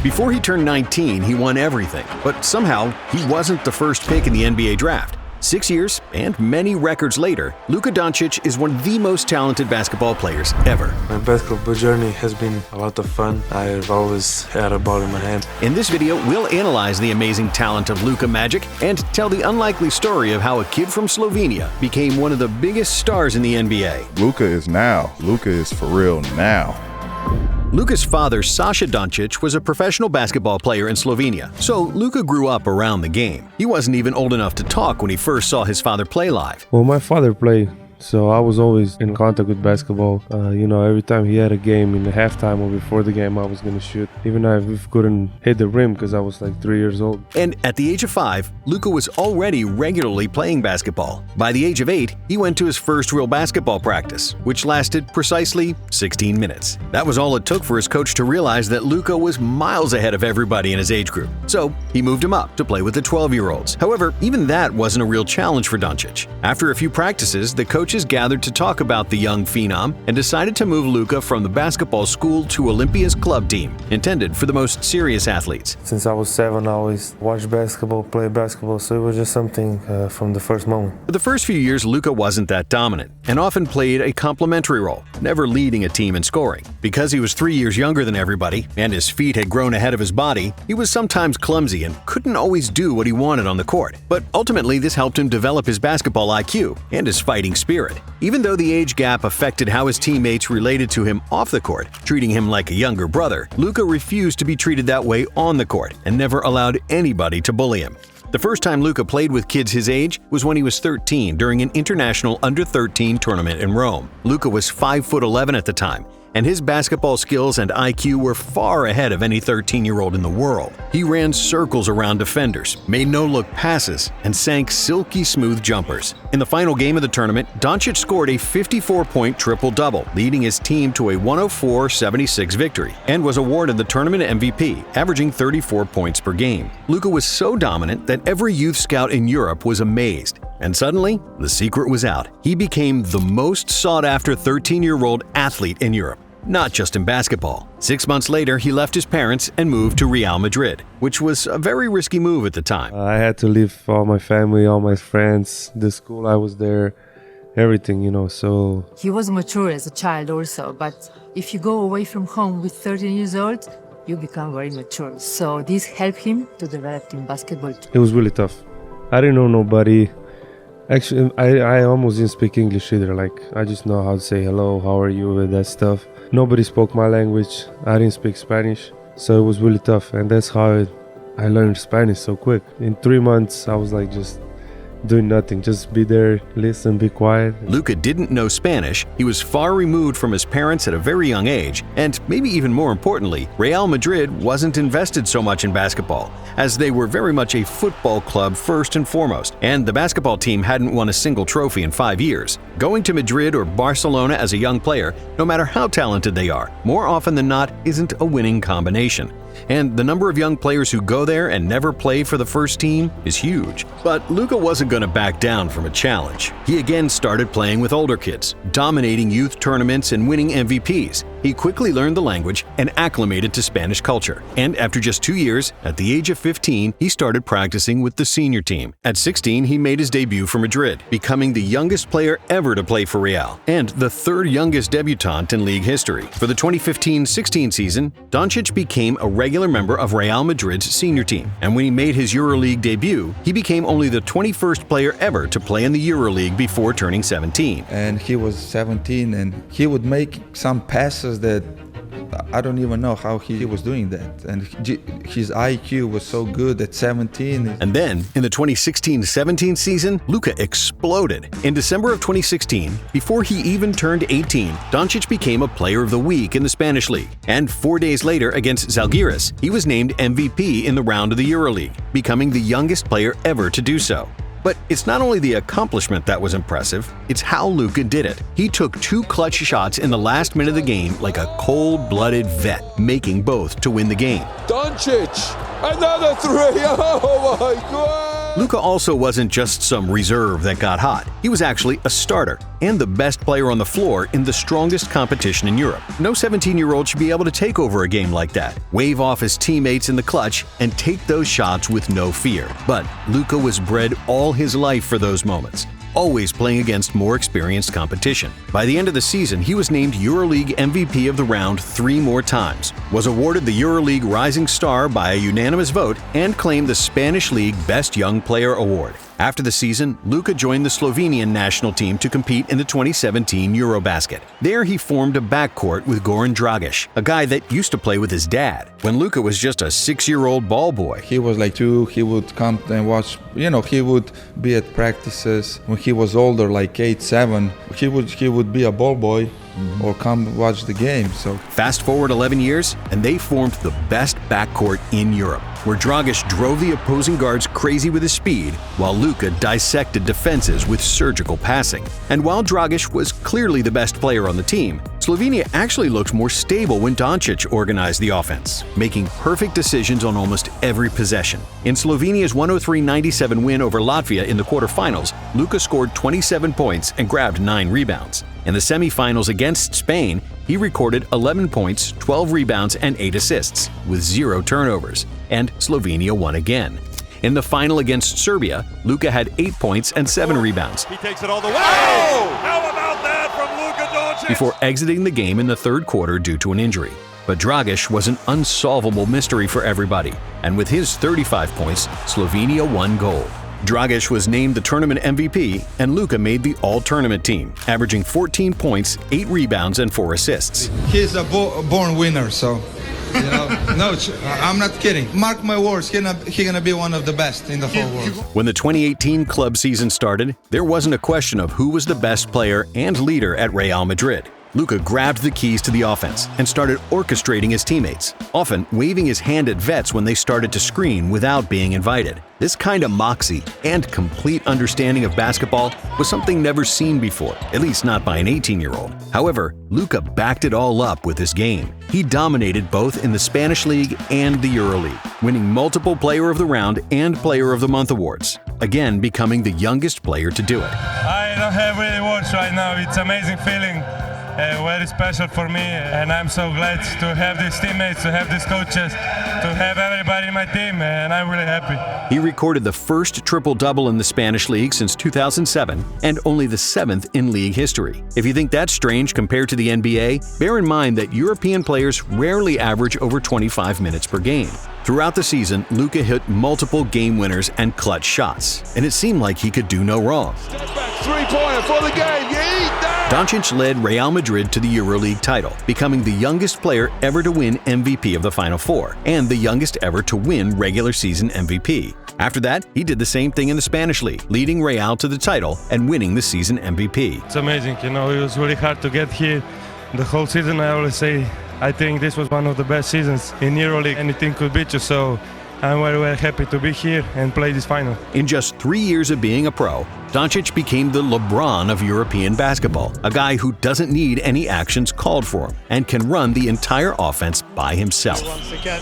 Before he turned 19, he won everything, but somehow he wasn't the first pick in the NBA draft. 6 years and many records later, Luka Doncic is one of the most talented basketball players ever. My basketball journey has been a lot of fun. I've always had a ball in my hand. In this video, we'll analyze the amazing talent of Luka Magic and tell the unlikely story of how a kid from Slovenia became one of the biggest stars in the NBA. Luka is for real now. Luka's father, Sasha Doncic, was a professional basketball player in Slovenia, so Luka grew up around the game. He wasn't even old enough to talk when he first saw his father play live. Well, my father played, so I was always in contact with basketball. Every time he had a game in the halftime or before the game, I was going to shoot. Even if I couldn't hit the rim because I was like 3 years old. And at the age of 5, Luka was already regularly playing basketball. By the age of 8, he went to his first real basketball practice, which lasted precisely 16 minutes. That was all it took for his coach to realize that Luka was miles ahead of everybody in his age group. So he moved him up to play with the 12-year-olds. However, even that wasn't a real challenge for Doncic. After a few practices, the coaches gathered to talk about the young phenom and decided to move Luka from the basketball school to Olympia's club team, intended for the most serious athletes. Since I was 7, I always watched basketball, played basketball, so it was just something from the first moment. For the first few years, Luka wasn't that dominant and often played a complementary role, never leading a team in scoring. Because he was 3 years younger than everybody and his feet had grown ahead of his body, he was sometimes clumsy and couldn't always do what he wanted on the court. But ultimately, this helped him develop his basketball IQ and his fighting spirit. Even though the age gap affected how his teammates related to him off the court, treating him like a younger brother, Luka refused to be treated that way on the court and never allowed anybody to bully him. The first time Luka played with kids his age was when he was 13 during an international under-13 tournament in Rome. Luka was 5'11" at the time, and his basketball skills and IQ were far ahead of any 13-year-old in the world. He ran circles around defenders, made no-look passes, and sank silky smooth jumpers. In the final game of the tournament, Doncic scored a 54-point triple-double, leading his team to a 104-76 victory, and was awarded the tournament MVP, averaging 34 points per game. Luka was so dominant that every youth scout in Europe was amazed. And suddenly, the secret was out. He became the most sought-after 13-year-old athlete in Europe, not just in basketball. 6 months later, he left his parents and moved to Real Madrid, which was a very risky move at the time. I had to leave all my family, all my friends, the school I was there, everything, so... He was mature as a child also, but if you go away from home with 13 years old, you become very mature. So this helped him to develop in basketball too. It was really tough. I didn't know nobody. Actually, I almost didn't speak English either. I just know how to say hello, how are you, and that stuff. Nobody spoke my language. I didn't speak Spanish, so it was really tough. And that's how I learned Spanish so quick. In 3 months, I was just doing nothing. Just be there, listen, be quiet. Luka didn't know Spanish. He was far removed from his parents at a very young age. And maybe even more importantly, Real Madrid wasn't invested so much in basketball, as they were very much a football club first and foremost, and the basketball team hadn't won a single trophy in 5 years. Going to Madrid or Barcelona as a young player, no matter how talented they are, more often than not isn't a winning combination. And the number of young players who go there and never play for the first team is huge. But Luka wasn't going to back down from a challenge. He again started playing with older kids, dominating youth tournaments and winning MVPs. He quickly learned the language and acclimated to Spanish culture. And after just 2 years, at the age of 15, he started practicing with the senior team. At 16, he made his debut for Madrid, becoming the youngest player ever to play for Real, and the third youngest debutant in league history. For the 2015-16 season, Doncic became a regular member of Real Madrid's senior team. And when he made his EuroLeague debut, he became only the 21st player ever to play in the EuroLeague before turning 17. And he was 17, and he would make some passes that I don't even know how he was doing that. And his IQ was so good at 17. And then, in the 2016-17 season, Luka exploded. In December of 2016, before he even turned 18, Doncic became a Player of the Week in the Spanish League. And 4 days later, against Zalgiris, he was named MVP in the round of the EuroLeague, becoming the youngest player ever to do so. But it's not only the accomplishment that was impressive, it's how Luka did it. He took 2 clutch shots in the last minute of the game like a cold-blooded vet, making both to win the game. Doncic, another 3, oh my God! Luka also wasn't just some reserve that got hot. He was actually a starter and the best player on the floor in the strongest competition in Europe. No 17-year-old should be able to take over a game like that, wave off his teammates in the clutch, and take those shots with no fear. But Luka was bred all his life for those moments, always playing against more experienced competition. By the end of the season, he was named EuroLeague MVP of the round 3 more times, was awarded the EuroLeague Rising Star by a unanimous vote, and claimed the Spanish League Best Young Player award. After the season, Luka joined the Slovenian national team to compete in the 2017 Eurobasket. There he formed a backcourt with Goran Dragic, a guy that used to play with his dad, when Luka was just a 6-year-old ball boy. He was like 2, he would come and watch, he would be at practices. When he was older, like 8, 7, he would be a ball boy or come watch the game. So fast forward 11 years, and they formed the best backcourt in Europe, where Dragic drove the opposing guards crazy with his speed, while Luka dissected defenses with surgical passing. And while Dragic was clearly the best player on the team, Slovenia actually looked more stable when Doncic organized the offense, making perfect decisions on almost every possession. In Slovenia's 103-97 win over Latvia in the quarterfinals, Luka scored 27 points and grabbed 9 rebounds. In the semifinals against Spain, he recorded 11 points, 12 rebounds, and 8 assists, with 0 turnovers, and Slovenia won again. In the final against Serbia, Luka had 8 points and 7 rebounds. He takes it all the way. Oh! How about that from Luka Doncic? Before exiting the game in the third quarter due to an injury. But Dragic was an unsolvable mystery for everybody, and with his 35 points, Slovenia won gold. Dragic was named the tournament MVP, and Luka made the all-tournament team, averaging 14 points, 8 rebounds, and 4 assists. He's a born winner, so, no, I'm not kidding. Mark my words, he's gonna be one of the best in the whole world. When the 2018 club season started, there wasn't a question of who was the best player and leader at Real Madrid. Luka grabbed the keys to the offense and started orchestrating his teammates, often waving his hand at vets when they started to screen without being invited. This kind of moxie and complete understanding of basketball was something never seen before, at least not by an 18-year-old. However, Luka backed it all up with his game. He dominated both in the Spanish League and the EuroLeague, winning multiple Player of the Round and Player of the Month awards, again becoming the youngest player to do it. I don't have really words right now. It's an amazing feeling. Very special for me, and I'm so glad to have these teammates, to have these coaches, to have everybody in my team, and I'm really happy. He recorded the first triple-double in the Spanish League since 2007 and only the 7th in league history. If you think that's strange compared to the NBA, bear in mind that European players rarely average over 25 minutes per game. Throughout the season, Luka hit multiple game winners and clutch shots, and it seemed like he could do no wrong. Step back, three-pointer for the game. You eat that! Doncic led Real Madrid to the EuroLeague title, becoming the youngest player ever to win MVP of the Final Four and the youngest ever to win regular season MVP. After that, he did the same thing in the Spanish League, leading Real to the title and winning the season MVP. It's amazing, it was really hard to get here. The whole season, I always say, I think this was one of the best seasons in EuroLeague. Anything could beat you, so I'm very, very happy to be here and play this final. In just 3 years of being a pro, Doncic became the LeBron of European basketball, a guy who doesn't need any actions called for him and can run the entire offense by himself. Once again,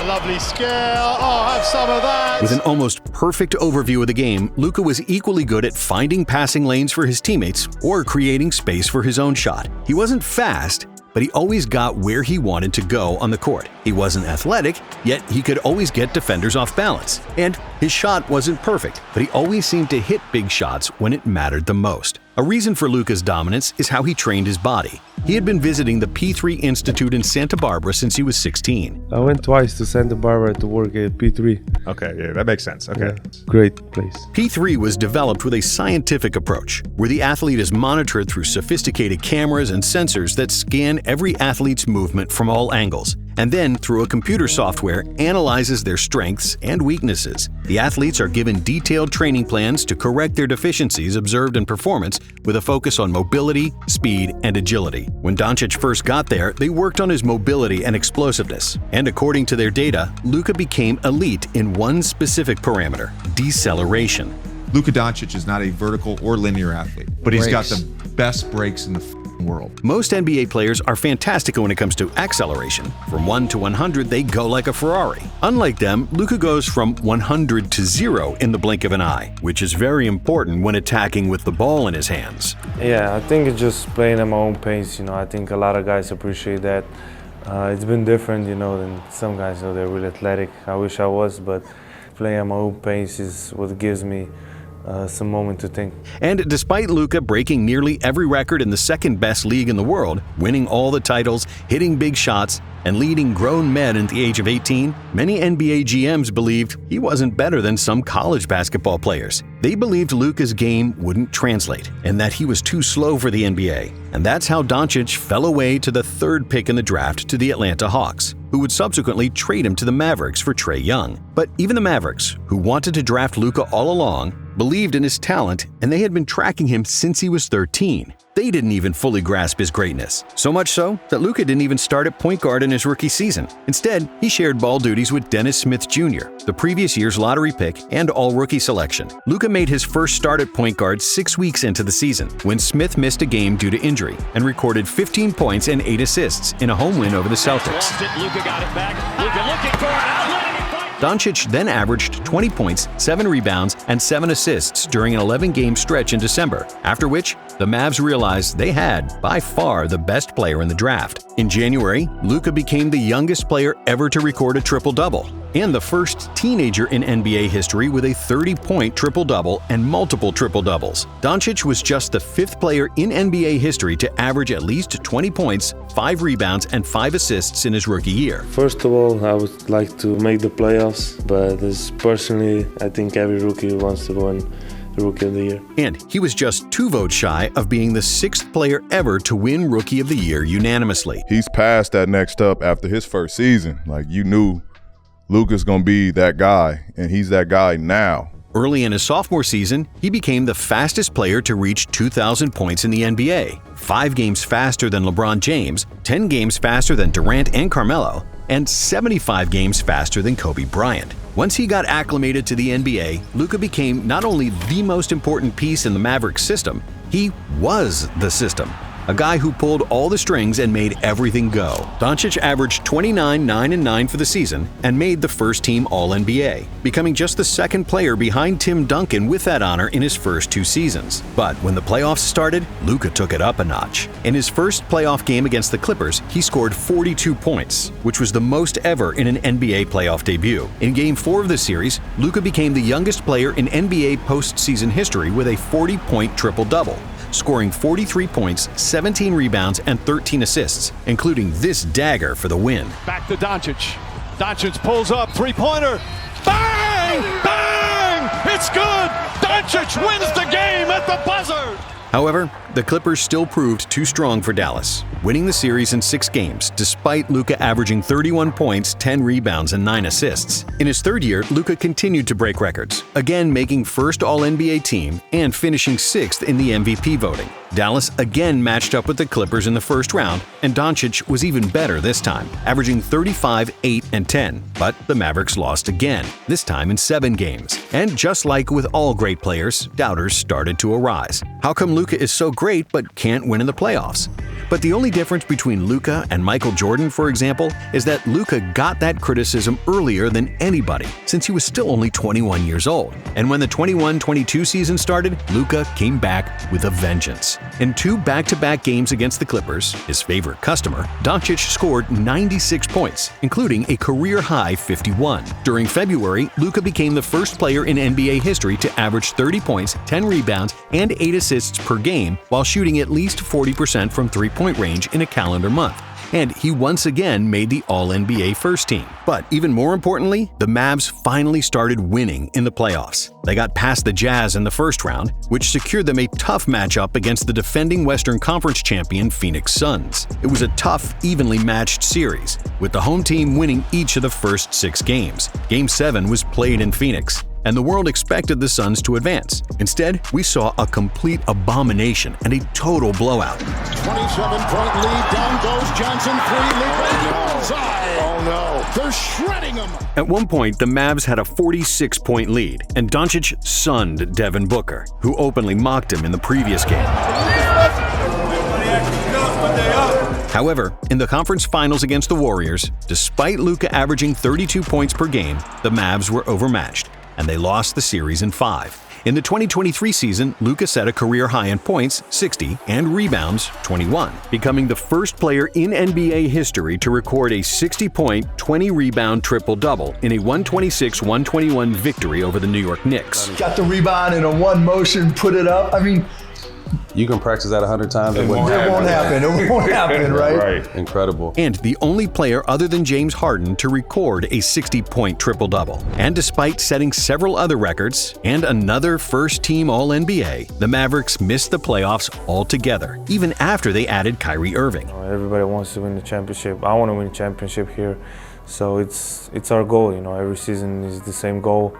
lovely skill. Have some of that. With an almost perfect overview of the game, Luka was equally good at finding passing lanes for his teammates or creating space for his own shot. He wasn't fast, but he always got where he wanted to go on the court. He wasn't athletic, yet he could always get defenders off balance. And his shot wasn't perfect, but he always seemed to hit big shots when it mattered the most. A reason for Luka's dominance is how he trained his body. He had been visiting the P3 Institute in Santa Barbara since he was 16. I went twice to Santa Barbara to work at P3. Okay, yeah, that makes sense. Okay. Yeah, great place. P3 was developed with a scientific approach, where the athlete is monitored through sophisticated cameras and sensors that scan every athlete's movement from all angles, and then through a computer software analyzes their strengths and weaknesses. The athletes are given detailed training plans to correct their deficiencies observed in performance with a focus on mobility, speed, and agility. When Doncic first got there, they worked on his mobility and explosiveness, and according to their data, Luka became elite in one specific parameter: deceleration. Luka Doncic is not a vertical or linear athlete, but he's got the best breaks in the world. Most NBA players are fantastic when it comes to acceleration. From 1 to 100, they go like a Ferrari. Unlike them, Luka goes from 100 to 0 in the blink of an eye, which is very important when attacking with the ball in his hands. Yeah, I think it's just playing at my own pace. I think a lot of guys appreciate that. It's been different, than some guys. They're really athletic. I wish I was, but playing at my own pace is what gives me some moment to think. And despite Luka breaking nearly every record in the second-best league in the world, winning all the titles, hitting big shots, and leading grown men at the age of 18, many NBA GMs believed he wasn't better than some college basketball players. They believed Luka's game wouldn't translate and that he was too slow for the NBA. And that's how Doncic fell away to the 3rd pick in the draft to the Atlanta Hawks, who would subsequently trade him to the Mavericks for Trae Young. But even the Mavericks, who wanted to draft Luka all along, believed in his talent, and they had been tracking him since he was 13. They didn't even fully grasp his greatness. So much so that Luka didn't even start at point guard in his rookie season. Instead, he shared ball duties with Dennis Smith Jr., the previous year's lottery pick and all-rookie selection. Luka made his first start at point guard 6 weeks into the season, when Smith missed a game due to injury and recorded 15 points and 8 assists in a home win over the Celtics. Luka got it back. Luka looking for an outlet. Doncic then averaged 20 points, 7 rebounds, and 7 assists during an 11-game stretch in December, after which the Mavs realized they had, by far, the best player in the draft. In January, Luka became the youngest player ever to record a triple-double, and the first teenager in NBA history with a 30-point triple-double and multiple triple-doubles. Doncic was just the 5th player in NBA history to average at least 20 points, 5 rebounds, and 5 assists in his rookie year. First of all, I would like to make the playoffs, but personally, I think every rookie wants to win the Rookie of the Year. And he was just 2 votes shy of being the 6th player ever to win Rookie of the Year unanimously. He's passed that next up after his first season. You knew Luka's gonna be that guy, and he's that guy now. Early in his sophomore season, he became the fastest player to reach 2,000 points in the NBA, 5 games faster than LeBron James, 10 games faster than Durant and Carmelo, and 75 games faster than Kobe Bryant. Once he got acclimated to the NBA, Luka became not only the most important piece in the Mavericks system, he was the system. A guy who pulled all the strings and made everything go. Doncic averaged 29, 9, and 9 for the season and made the first team All-NBA, becoming just the 2nd player behind Tim Duncan with that honor in his first 2 seasons. But when the playoffs started, Luka took it up a notch. In his first playoff game against the Clippers, he scored 42 points, which was the most ever in an NBA playoff debut. In Game 4 of the series, Luka became the youngest player in NBA postseason history with a 40-point triple-double, scoring 43 points, 17 rebounds, and 13 assists, including this dagger for the win. Back to Doncic. Doncic pulls up, 3-pointer. Bang! Bang! It's good! Doncic wins the game at the buzzer! However, the Clippers still proved too strong for Dallas, winning the series in 6 games, despite Luka averaging 31 points, 10 rebounds, and 9 assists. In his 3rd year, Luka continued to break records, again making first All-NBA team and finishing 6th in the MVP voting. Dallas again matched up with the Clippers in the first round, and Doncic was even better this time, averaging 35, 8, and 10. But the Mavericks lost again, this time in 7 games. And just like with all great players, doubters started to arise. How come Luka is so great but can't win in the playoffs? But the only difference between Luka and Michael Jordan, for example, is that Luka got that criticism earlier than anybody, since he was still only 21 years old. And when the 21-22 season started, Luka came back with a vengeance. In 2 back-to-back games against the Clippers, his favorite customer, Doncic scored 96 points, including a career-high 51. During February, Luka became the first player in NBA history to average 30 points, 10 rebounds, and 8 assists per game while shooting at least 40% from three-point range in a calendar month. And he once again made the All-NBA first team. But even more importantly, the Mavs finally started winning in the playoffs. They got past the Jazz in the first round, which secured them a tough matchup against the defending Western Conference champion Phoenix Suns. It was a tough, evenly matched series, with the home team winning each of the first 6 games. Game 7 was played in Phoenix, and the world expected the Suns to advance. Instead, we saw a complete abomination and a total blowout. 27-point lead, down goes Johnson, 3, oh no, they're shredding him! At one point, the Mavs had a 46-point lead, and Doncic sunned Devin Booker, who openly mocked him in the previous game. However, in the conference finals against the Warriors, despite Luka averaging 32 points per game, the Mavs were overmatched, and they lost the series in 5. In the 2023 season, Luka set a career high in points, 60, and rebounds, 21, becoming the first player in NBA history to record a 60-point, 20-rebound triple-double in a 126-121 victory over the New York Knicks. Got the rebound in a one motion, put it up. I mean, you can practice that 100 times. It won't happen. It won't happen, right? Right. Incredible. And the only player other than James Harden to record a 60-point triple-double. And despite setting several other records and another first-team All-NBA, the Mavericks missed the playoffs altogether, even after they added Kyrie Irving. Everybody wants to win the championship. I want to win the championship here. So it's our goal, every season is the same goal.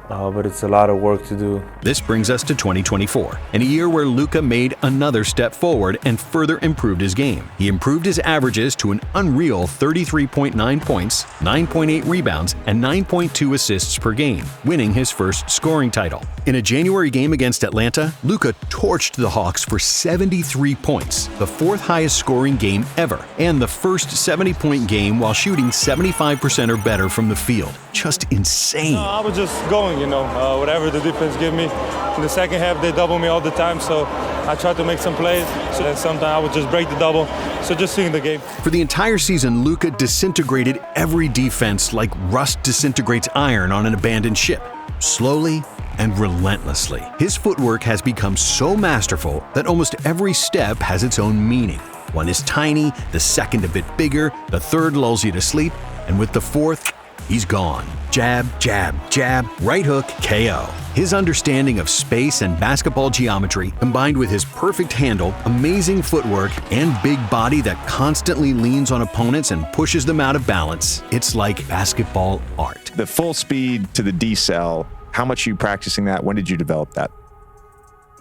But it's a lot of work to do. This brings us to 2024, in a year where Luka made another step forward and further improved his game. He improved his averages to an unreal 33.9 points, 9.8 rebounds, and 9.2 assists per game, winning his first scoring title. In a January game against Atlanta, Luka torched the Hawks for 73 points, the 4th highest scoring game ever, and the first 70-point game while shooting 75% or better from the field. Just insane. I was just going, whatever the defense give me. In the second half, they double me all the time, so I tried to make some plays. So then sometimes I would just break the double. So just seeing the game. For the entire season, Luka disintegrated every defense like rust disintegrates iron on an abandoned ship, slowly and relentlessly. His footwork has become so masterful that almost every step has its own meaning. One is tiny, the second a bit bigger, the third lulls you to sleep, and with the fourth, he's gone. Jab, jab, jab, right hook, KO. His understanding of space and basketball geometry, combined with his perfect handle, amazing footwork, and big body that constantly leans on opponents and pushes them out of balance, it's like basketball art. The full speed to the decel, how much are you practicing that? When did you develop that?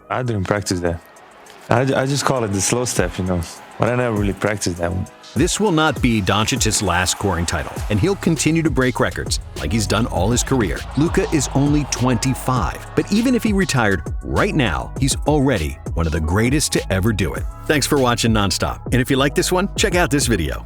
I didn't practice that. I just call it the slow step, but I never really practiced that one. This will not be Doncic's last scoring title, and he'll continue to break records like he's done all his career. Luka is only 25, but even if he retired right now, he's already one of the greatest to ever do it. Thanks for watching Nonstop, and if you like this one, check out this video.